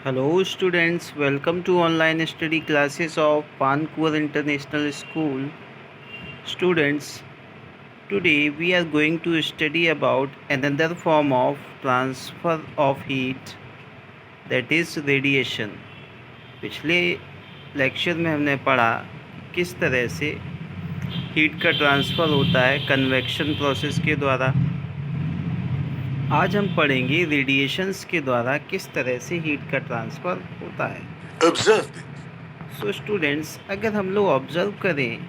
Hello students, welcome to online study classes of Pankur International School. Students, today we are going to study about another form of transfer of heat, that is radiation. पिछले lecture में हमने पढ़ा किस तरह से heat का transfer होता है कन्वेक्शन प्रोसेस के द्वारा। आज हम पढ़ेंगे रेडिएशंस के द्वारा किस तरह से हीट का ट्रांसफ़र होता है। सो स्टूडेंट्स, अगर हम लोग ऑब्ज़र्व करें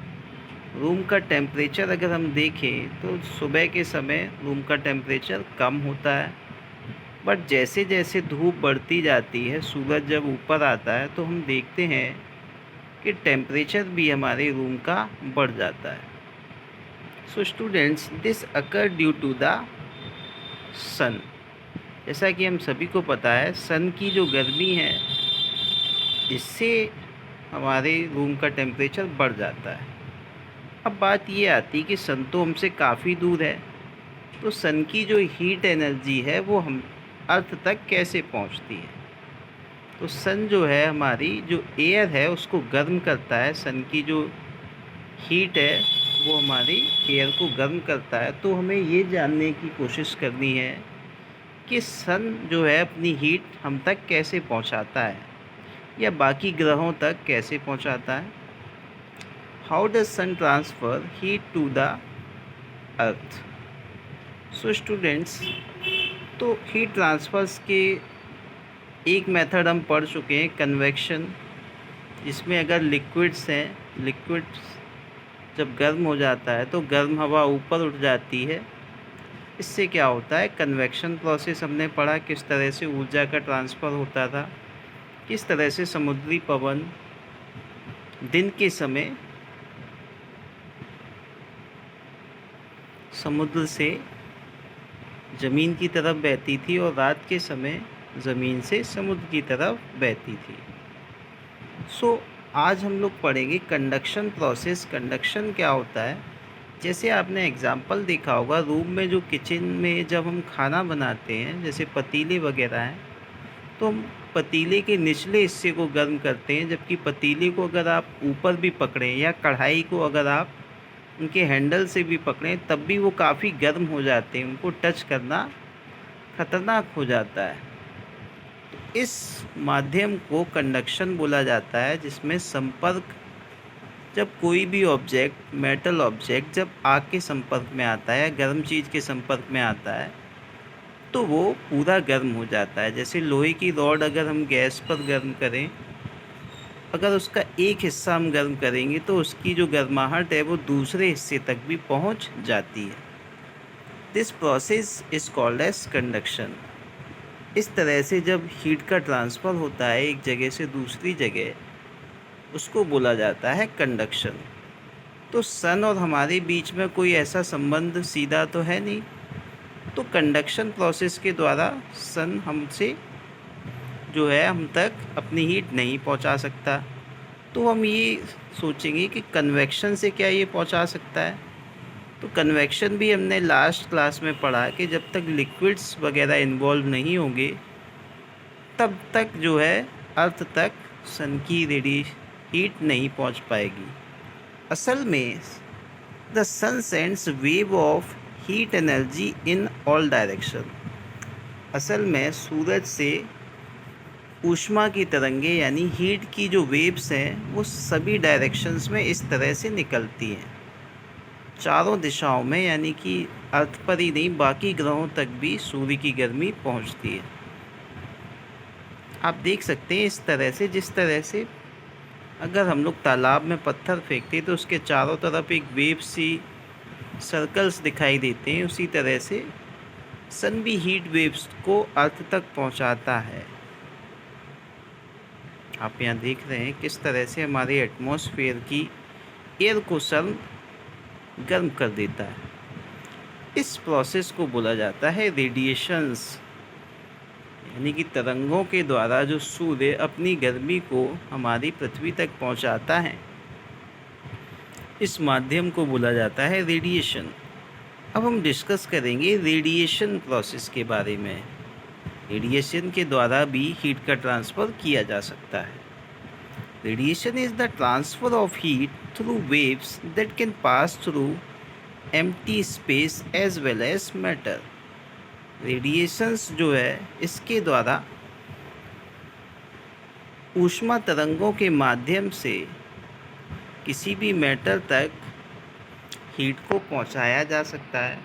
रूम का टेम्परेचर, अगर हम देखें तो सुबह के समय रूम का टेम्परेचर कम होता है, बट जैसे जैसे धूप बढ़ती जाती है, सूरज जब ऊपर आता है तो हम देखते हैं कि टेम्परेचर भी हमारे रूम का बढ़ जाता है। So students, this occur due to the sun. जैसा कि हम सभी को पता है, सन की जो गर्मी है इससे हमारे रूम का टेम्परेचर बढ़ जाता है। अब बात ये आती है कि सन तो हमसे काफ़ी दूर है, तो सन की जो हीट एनर्जी है वो हम अर्थ तक कैसे पहुंचती है। तो सन जो है, हमारी जो एयर है उसको गर्म करता है। सन की जो हीट है वो हमारी एयर को गर्म करता है। तो हमें ये जानने की कोशिश करनी है कि सन जो है अपनी हीट हम तक कैसे पहुंचाता है या बाकी ग्रहों तक कैसे पहुंचाता है। How does sun transfer heat to the earth. So students, तो हीट ट्रांसफर्स के एक मेथड हम पढ़ चुके हैं, कन्वेक्शन, जिसमें अगर लिक्विड्स हैं, लिक्विड्स जब गर्म हो जाता है तो गर्म हवा ऊपर उठ जाती है। इससे क्या होता है, कन्वेक्शन प्रोसेस हमने पढ़ा, किस तरह से ऊर्जा का ट्रांसफ़र होता था, किस तरह से समुद्री पवन दिन के समय समुद्र से ज़मीन की तरफ बहती थी और रात के समय ज़मीन से समुद्र की तरफ बहती थी। सो आज हम लोग पढ़ेंगे कंडक्शन प्रोसेस। कंडक्शन क्या होता है, जैसे आपने एग्जाम्पल देखा होगा, रूम में जो किचन में जब हम खाना बनाते हैं, जैसे पतीले वगैरह हैं, तो हम पतीले के निचले हिस्से को गर्म करते हैं, जबकि पतीले को अगर आप ऊपर भी पकड़ें या कढ़ाई को अगर आप उनके हैंडल से भी पकड़ें तब भी वो काफ़ी गर्म हो जाते हैं, उनको टच करना ख़तरनाक हो जाता है। इस माध्यम को कंडक्शन बोला जाता है, जिसमें संपर्क, जब कोई भी ऑब्जेक्ट, मेटल ऑब्जेक्ट जब आग के संपर्क में आता है या गर्म चीज़ के संपर्क में आता है तो वो पूरा गर्म हो जाता है। जैसे लोहे की रॉड अगर हम गैस पर गर्म करें, अगर उसका एक हिस्सा हम गर्म करेंगे तो उसकी जो गर्माहट है वो दूसरे हिस्से तक भी पहुंच जाती है। This process is called as conduction. इस तरह से जब हीट का ट्रांसफ़र होता है एक जगह से दूसरी जगह, उसको बोला जाता है कंडक्शन। तो सन और हमारे बीच में कोई ऐसा संबंध सीधा तो है नहीं, तो कंडक्शन प्रोसेस के द्वारा सन हमसे जो है हम तक अपनी हीट नहीं पहुंचा सकता। तो हम ये सोचेंगे कि कन्वेक्शन से क्या ये पहुंचा सकता है। तो कन्वेक्शन भी हमने लास्ट क्लास में पढ़ा कि जब तक लिक्विड्स वगैरह इन्वॉल्व नहीं होंगे तब तक जो है अर्थ तक सन की हीट नहीं पहुंच पाएगी। असल में the sun sends wave of heat energy in all direction. असल में सूरज से ऊष्मा की तरंगे यानी हीट की जो वेव्स हैं वो सभी डायरेक्शंस में इस तरह से निकलती हैं, चारों दिशाओं में, यानी कि अर्थ पर ही नहीं बाकी ग्रहों तक भी सूर्य की गर्मी पहुंचती है। आप देख सकते हैं इस तरह से, जिस तरह से अगर हम लोग तालाब में पत्थर फेंकते हैं तो उसके चारों तरफ एक वेव सी सर्कल्स दिखाई देते हैं, उसी तरह से सन भी हीट वेव्स को अर्थ तक पहुंचाता है। आप यहाँ देख रहे हैं किस तरह से हमारे एटमॉस्फेयर की एयर को सन गर्म कर देता है। इस प्रोसेस को बोला जाता है रेडिएशंस, यानी कि तरंगों के द्वारा जो सूर्य अपनी गर्मी को हमारी पृथ्वी तक पहुंचाता है, इस माध्यम को बोला जाता है रेडिएशन। अब हम डिस्कस करेंगे रेडिएशन प्रोसेस के बारे में। रेडिएशन के द्वारा भी हीट का ट्रांसफ़र किया जा सकता है। Radiation is the transfer of heat through waves that can pass through empty space as well as matter. Radiations जो है इसके द्वारा ऊष्मा तरंगों के माध्यम से किसी भी मैटर तक हीट को पहुंचाया जा सकता है।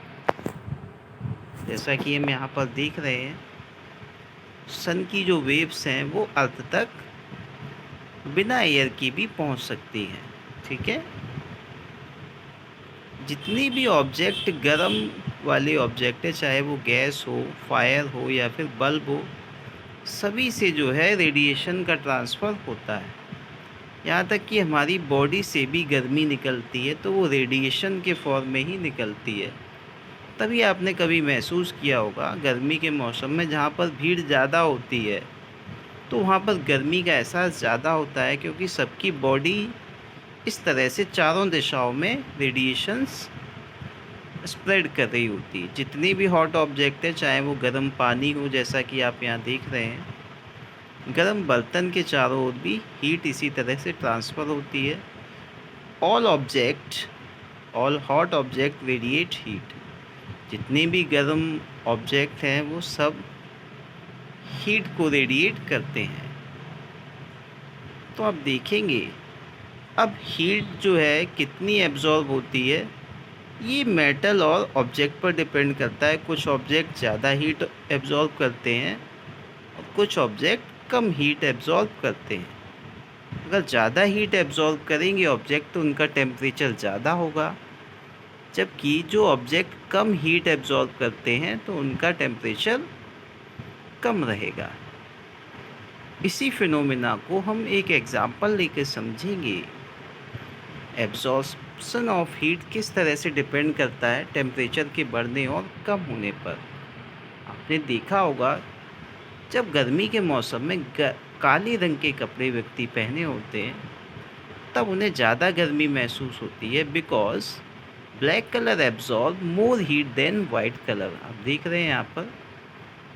जैसा कि हम यहाँ पर देख रहे हैं, सन की जो वेव्स हैं वो अर्थ तक बिना एयर के भी पहुंच सकती हैं। ठीक है, जितनी भी ऑब्जेक्ट गर्म वाले ऑब्जेक्ट है, चाहे वो गैस हो, फायर हो या फिर बल्ब हो, सभी से जो है रेडिएशन का ट्रांसफ़र होता है। यहाँ तक कि हमारी बॉडी से भी गर्मी निकलती है तो वो रेडिएशन के फॉर्म में ही निकलती है। तभी आपने कभी महसूस किया होगा गर्मी के मौसम में जहाँ पर भीड़ ज़्यादा होती है तो वहाँ पर गर्मी का एहसास ज़्यादा होता है, क्योंकि सबकी बॉडी इस तरह से चारों दिशाओं में रेडिएशंस स्प्रेड कर रही होती है। जितनी भी हॉट ऑब्जेक्ट है, चाहे वो गर्म पानी हो, जैसा कि आप यहाँ देख रहे हैं, गर्म बर्तन के चारों ओर भी हीट इसी तरह से ट्रांसफ़र होती है। All hot object radiate heat. जितने भी गर्म ऑब्जेक्ट हैं वो सब हीट को रेडिएट करते हैं। तो आप देखेंगे अब हीट जो है कितनी एब्जॉर्ब होती है, ये मेटल और ऑब्जेक्ट पर डिपेंड करता है। कुछ ऑब्जेक्ट ज़्यादा हीट एब्जॉर्ब करते हैं और कुछ ऑब्जेक्ट कम हीट एब्जॉर्ब करते हैं। अगर ज़्यादा हीट एब्जॉर्ब करेंगे ऑब्जेक्ट तो उनका टेम्परेचर ज़्यादा होगा, जबकि जो ऑब्जेक्ट कम हीट एब्जॉर्ब करते हैं तो उनका टेम्परेचर कम रहेगा। इसी फिनोमेना को हम एक एग्जांपल लेकर समझेंगे। एब्जॉर्प्शन ऑफ हीट किस तरह से डिपेंड करता है टेम्परेचर के बढ़ने और कम होने पर। आपने देखा होगा जब गर्मी के मौसम में काले रंग के कपड़े व्यक्ति पहने होते हैं तब उन्हें ज़्यादा गर्मी महसूस होती है, because black colour absorb more heat than white colour. आप देख रहे हैं यहाँ पर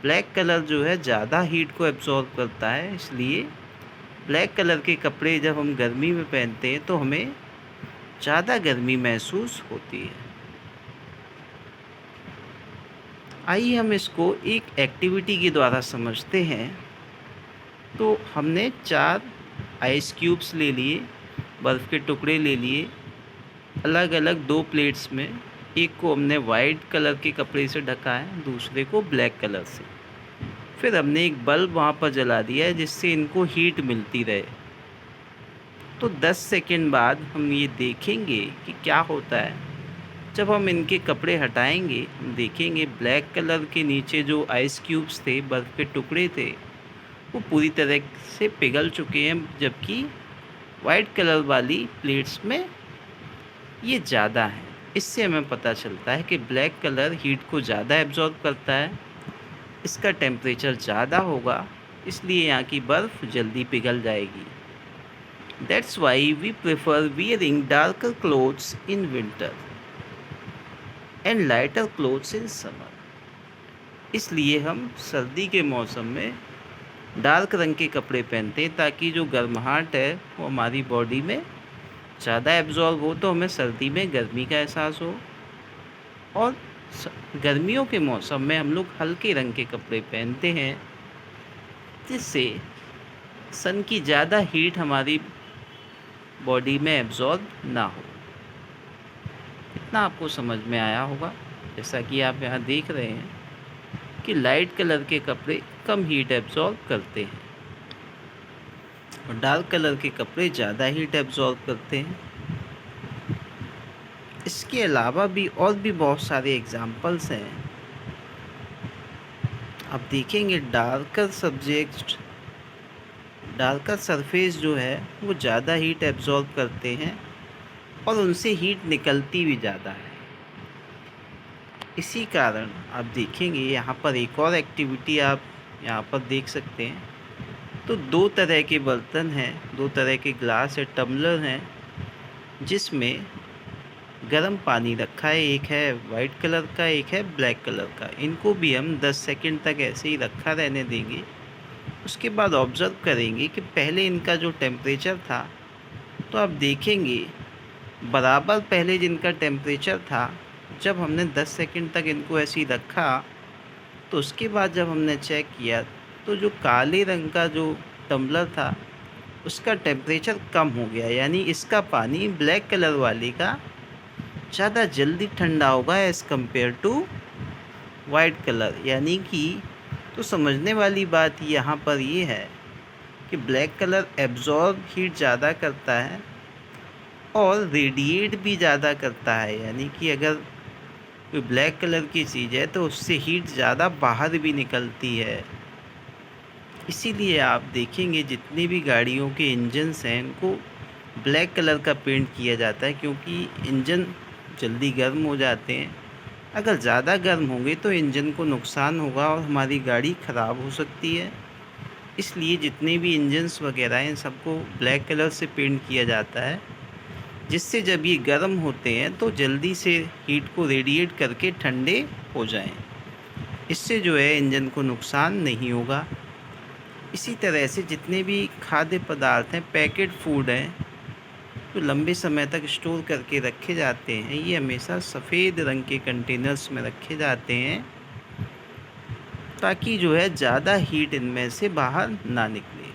ब्लैक कलर जो है ज़्यादा हीट को एब्जॉर्ब करता है, इसलिए ब्लैक कलर के कपड़े जब हम गर्मी में पहनते हैं तो हमें ज़्यादा गर्मी महसूस होती है। आइए हम इसको एक एक्टिविटी के द्वारा समझते हैं। तो हमने 4 आइस क्यूब्स ले लिए, बर्फ़ के टुकड़े ले लिए, अलग अलग 2 प्लेट्स में। एक को हमने वाइट कलर के कपड़े से ढका है, दूसरे को ब्लैक कलर से। फिर हमने एक बल्ब वहाँ पर जला दिया है जिससे इनको हीट मिलती रहे। तो 10 सेकंड बाद हम ये देखेंगे कि क्या होता है। जब हम इनके कपड़े हटाएंगे हम देखेंगे ब्लैक कलर के नीचे जो आइस क्यूब्स थे, बर्फ़ के टुकड़े थे, वो पूरी तरह से पिघल चुके हैं, जबकि वाइट कलर वाली प्लेट्स में ये ज़्यादा है। इससे हमें पता चलता है कि ब्लैक कलर हीट को ज़्यादा एब्जॉर्ब करता है, इसका टेम्परेचर ज़्यादा होगा, इसलिए यहाँ की बर्फ़ जल्दी पिघल जाएगी। That's why we prefer wearing darker clothes in winter and lighter clothes in summer. इसलिए हम सर्दी के मौसम में डार्क रंग के कपड़े पहनते हैं ताकि जो गर्माहट है वो हमारी बॉडी में ज़्यादा एब्जॉर्ब हो, तो हमें सर्दी में गर्मी का एहसास हो। और गर्मियों के मौसम में हम लोग हल्के रंग के कपड़े पहनते हैं जिससे सन की ज़्यादा हीट हमारी बॉडी में एब्जॉर्ब ना हो। इतना आपको समझ में आया होगा। जैसा कि आप यहाँ देख रहे हैं कि लाइट कलर के कपड़े कम हीट एब्जॉर्ब करते हैं और डार्क कलर के कपड़े ज़्यादा हीट एब्जॉर्ब करते हैं। इसके अलावा भी और भी बहुत सारे एग्जाम्पल्स हैं। आप देखेंगे डार्कर सरफेस जो है वो ज़्यादा हीट एब्जॉर्ब करते हैं और उनसे हीट निकलती भी ज़्यादा है। इसी कारण आप देखेंगे यहाँ पर एक और एक्टिविटी आप यहाँ पर देख सकते हैं। तो 2 तरह के बर्तन हैं, 2 तरह के ग्लास है, टम्बलर हैं, जिसमें गर्म पानी रखा है, एक है वाइट कलर का, एक है ब्लैक कलर का। इनको भी हम 10 सेकंड तक ऐसे ही रखा रहने देंगे। उसके बाद ऑब्ज़र्व करेंगे कि पहले इनका जो टेम्परेचर था, तो आप देखेंगे बराबर पहले जिनका टेम्परेचर था, जब हमने 10 सेकंड तक इनको ऐसे ही रखा, तो उसके बाद जब हमने चेक किया तो जो काले रंग का जो टम्बलर था उसका टेम्परेचर कम हो गया, यानी इसका पानी ब्लैक कलर वाले का ज़्यादा जल्दी ठंडा होगा as compare to white colour. यानी कि तो समझने वाली बात यहाँ पर ये है कि ब्लैक कलर एब्जॉर्ब हीट ज़्यादा करता है और रेडिएट भी ज़्यादा करता है। यानी कि अगर कोई ब्लैक कलर की चीज़ है तो उससे हीट ज़्यादा बाहर भी निकलती है। इसीलिए आप देखेंगे जितनी भी गाड़ियों के इंजन्स हैं इनको ब्लैक कलर का पेंट किया जाता है, क्योंकि इंजन जल्दी गर्म हो जाते हैं। अगर ज़्यादा गर्म होंगे तो इंजन को नुकसान होगा और हमारी गाड़ी ख़राब हो सकती है। इसलिए जितने भी इंजन्स वगैरह हैं सबको ब्लैक कलर से पेंट किया जाता है, जिससे जब ये गर्म होते हैं तो जल्दी से हीट को रेडिएट करके ठंडे हो जाएं। इससे जो है इंजन को नुकसान नहीं होगा। इसी तरह से जितने भी खाद्य पदार्थ हैं, पैकेट फूड हैं, जो लंबे समय तक स्टोर करके रखे जाते हैं, ये हमेशा सफ़ेद रंग के कंटेनर्स में रखे जाते हैं, ताकि जो है ज़्यादा हीट इनमें से बाहर ना निकले।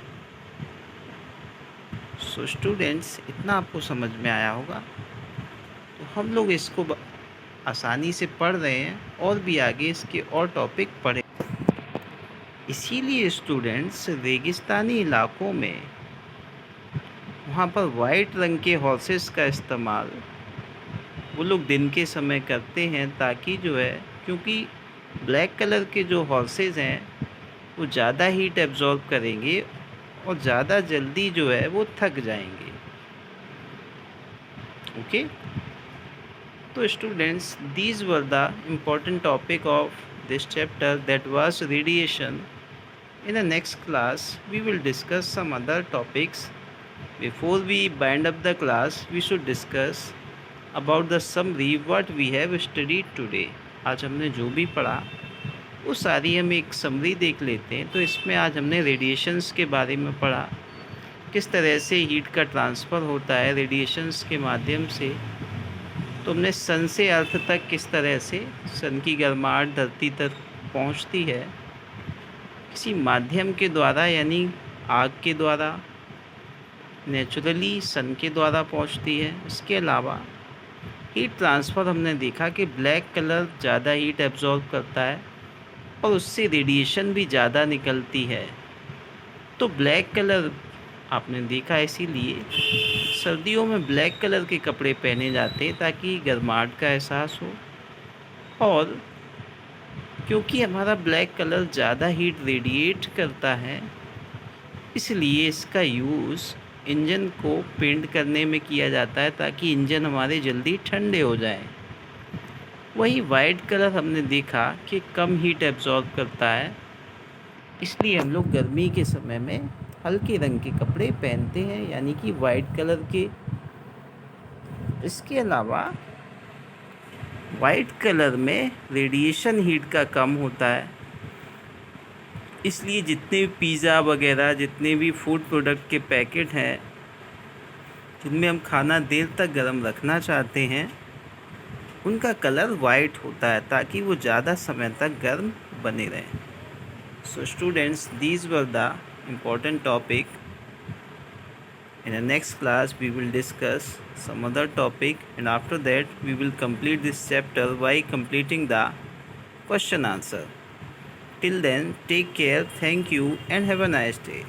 सो स्टूडेंट्स, इतना आपको समझ में आया होगा। तो हम लोग इसको आसानी से पढ़ रहे हैं और भी आगे इसके और टॉपिक पढ़े। इसीलिए स्टूडेंट्स रेगिस्तानी इलाकों में वहाँ पर वाइट रंग के हॉर्सेस का इस्तेमाल वो लोग दिन के समय करते हैं, ताकि जो है, क्योंकि ब्लैक कलर के जो हॉर्सेस हैं वो ज़्यादा हीट एब्जॉर्ब करेंगे और ज़्यादा जल्दी जो है वो थक जाएंगे। ओके, तो students, these were the important topic of this chapter, that was radiation. In the next class we will discuss some other topics. Before we bind up the class, we should discuss about the summary what we have studied today. आज हमने जो भी पढ़ा वो सारी हम एक summary देख लेते हैं। तो इसमें आज हमने रेडिएशंस के बारे में पढ़ा, किस तरह से हीट का ट्रांसफ़र होता है रेडिएशंस के माध्यम से। तो हमने सन से अर्थ तक किस तरह से सन की गर्माहट धरती तक पहुंचती है किसी माध्यम के द्वारा, यानी आग के द्वारा, नेचुरली सन के द्वारा पहुंचती है। इसके अलावा हीट ट्रांसफ़र हमने देखा कि ब्लैक कलर ज़्यादा हीट एब्जॉर्ब करता है और उससे रेडिएशन भी ज़्यादा निकलती है। तो ब्लैक कलर आपने देखा, इसीलिए सर्दियों में ब्लैक कलर के कपड़े पहने जाते हैं ताकि गर्माहट का एहसास हो। और क्योंकि हमारा ब्लैक कलर ज़्यादा हीट रेडिएट करता है, इसलिए इसका यूज़ इंजन को पेंट करने में किया जाता है, ताकि इंजन हमारे जल्दी ठंडे हो जाएं। वही वाइट कलर हमने देखा कि कम हीट एब्जॉर्ब करता है, इसलिए हम लोग गर्मी के समय में हल्के रंग के कपड़े पहनते हैं, यानी कि वाइट कलर के। इसके अलावा वाइट कलर में रेडिएशन हीट का कम होता है, इसलिए जितने भी पिज़्ज़ा वगैरह, जितने भी फूड प्रोडक्ट के पैकेट हैं जिनमें हम खाना देर तक गर्म रखना चाहते हैं, उनका कलर वाइट होता है, ताकि वो ज़्यादा समय तक गर्म बने रहें। So students, these were the important topic. In the next class we will discuss some other topic, and after that we will complete this chapter by completing the question answer. Till then, take care, thank you, and have a nice day.